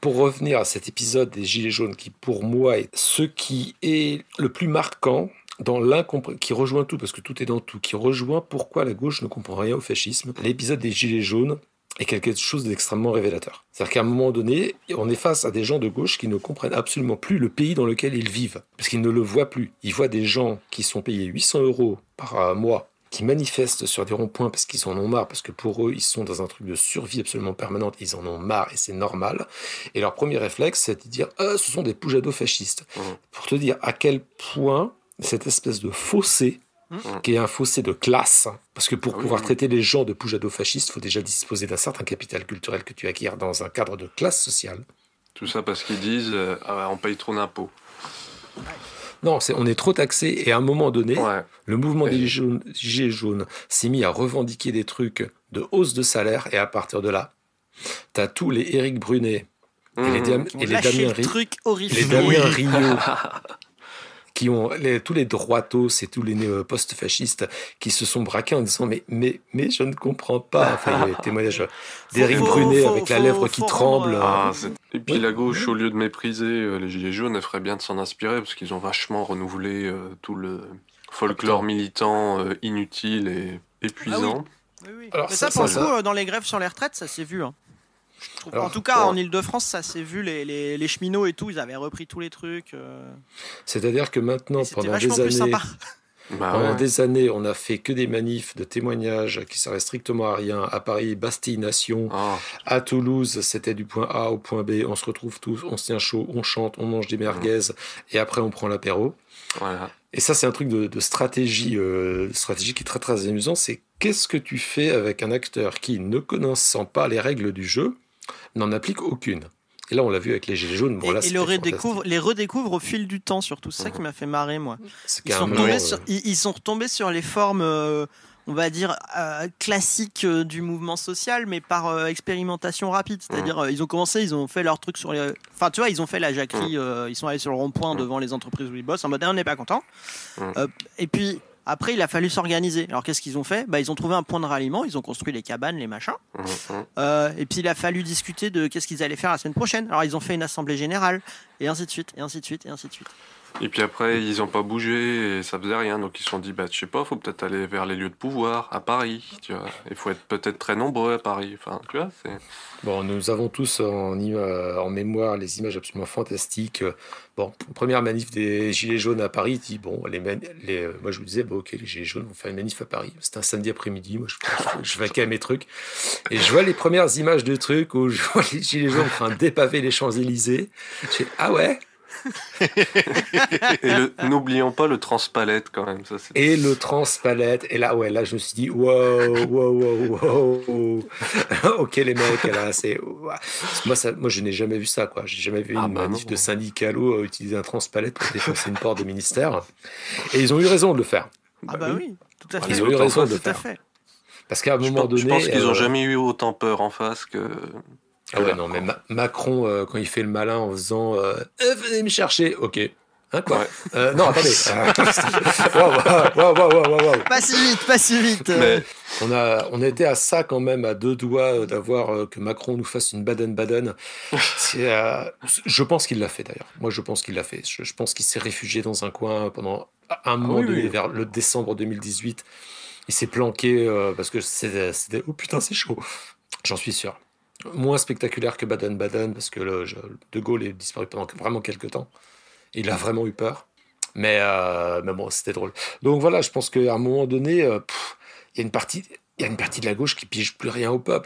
pour revenir à cet épisode des Gilets jaunes qui, pour moi, est ce qui est le plus marquant dans qui rejoint tout, parce que tout est dans tout, qui rejoint pourquoi la gauche ne comprend rien au fascisme. L'épisode des Gilets jaunes est quelque chose d'extrêmement révélateur. C'est-à-dire qu'à un moment donné, on est face à des gens de gauche qui ne comprennent absolument plus le pays dans lequel ils vivent, parce qu'ils ne le voient plus. Ils voient des gens qui sont payés 800 € par mois, qui manifestent sur des ronds-points parce qu'ils en ont marre, parce que pour eux, ils sont dans un truc de survie absolument permanente, ils en ont marre et c'est normal. Et leur premier réflexe, c'est de dire « Ah, ce sont des poujados fascistes ». Pour te dire à quel point cette espèce de fossé, qui est un fossé de classe, parce que pour pouvoir traiter les gens de poujados fascistes, il faut déjà disposer d'un certain capital culturel que tu acquiers dans un cadre de classe sociale. Tout ça parce qu'ils disent on paye trop d'impôts. Non, on est trop taxé et à un moment donné, le mouvement des Gilets jaunes s'est mis à revendiquer des trucs de hausse de salaire et à partir de là, t'as tous les Éric Brunet et les Damien Rignot qui ont tous les droitos et tous les post-fascistes qui se sont braqués en disant mais je ne comprends pas. Enfin, il y a des témoignages d'Éric Brunet avec la lèvre qui tremble. Et puis la gauche, au lieu de mépriser les Gilets jaunes, elle ferait bien de s'en inspirer parce qu'ils ont vachement renouvelé tout le folklore militant inutile et épuisant. Oui. Alors, mais ça, pour le coup, dans les grèves sur les retraites, ça s'est vu. Alors, en tout cas, en Ile-de-France, ça s'est vu, les cheminots et tout, ils avaient repris tous les trucs. C'est-à-dire que maintenant, pendant des années, on a fait que des manifs de témoignages qui servaient strictement à rien. À Paris, Bastille Nation. À Toulouse, c'était du point A au point B. On se retrouve tous, on se tient chaud, on chante, on mange des merguez et après on prend l'apéro. Voilà. Et ça, c'est un truc de stratégie qui est très très amusant. C'est qu'est-ce que tu fais avec un acteur qui, ne connaissant pas les règles du jeu, n'en applique aucune. Et là, on l'a vu avec les Gilets jaunes. Bon, là, les redécouvre au fil du temps, surtout. C'est ça qui m'a fait marrer, moi. Ils sont retombés sur les formes, on va dire, classiques du mouvement social, mais par expérimentation rapide. C'est-à-dire, ils ont commencé, ils ont fait leur truc sur les... Enfin, tu vois, ils ont fait la jacquerie, ils sont allés sur le rond-point devant les entreprises où ils bossent, en mode, on n'est pas content. Et puis... Après, il a fallu s'organiser. Alors, qu'est-ce qu'ils ont fait ? Ils ont trouvé un point de ralliement, ils ont construit les cabanes, les machins. Et puis, il a fallu discuter de qu'est-ce qu'ils allaient faire la semaine prochaine. Alors, ils ont fait une assemblée générale, et ainsi de suite, et ainsi de suite, et ainsi de suite. Et puis après, ils n'ont pas bougé, et ça faisait rien. Donc, ils se sont dit, je sais pas, faut peut-être aller vers les lieux de pouvoir, à Paris, tu vois. Il faut être peut-être très nombreux à Paris. Enfin, tu vois, c'est... Bon, nous avons tous en mémoire les images absolument fantastiques. Bon, première manif des Gilets jaunes à Paris, moi je me disais, ok, les Gilets jaunes vont faire une manif à Paris. C'était un samedi après-midi, moi je vaquais à mes trucs. Et je vois les premières images de trucs où je vois les Gilets jaunes en train de dépaver les Champs-Élysées. Je fais, ah ouais. Et n'oublions pas le transpalette quand même. Et le transpalette. Et là, je me suis dit, wow. Ok, les mecs, là, c'est... Moi, je n'ai jamais vu ça, quoi. J'ai jamais vu une manif de syndicalo utiliser un transpalette pour défoncer une porte de ministère. Et ils ont eu raison de le faire. Oui, tout à fait. Ils ont eu raison de le faire. Parce qu'à un moment donné... Je pense qu'ils n'ont jamais eu autant peur en face que... Ah ouais, non, mais Macron, quand il fait le malin en faisant venez me chercher, ok. Hein, quoi non, attendez. Wow. Pas si vite. Mais on était à ça quand même, à 2 doigts d'avoir que Macron nous fasse une Baden-Baden. Je pense qu'il l'a fait d'ailleurs. Moi, je pense qu'il l'a fait. Je pense qu'il s'est réfugié dans un coin pendant un moment donné, vers le décembre 2018. Il s'est planqué parce que c'était oh putain, c'est chaud. J'en suis sûr. Moins spectaculaire que Baden-Baden, parce que De Gaulle est disparu pendant vraiment quelques temps. Il a vraiment eu peur. Mais bon, c'était drôle. Donc voilà, je pense qu'à un moment donné, il y a une partie de la gauche qui pige plus rien au peuple.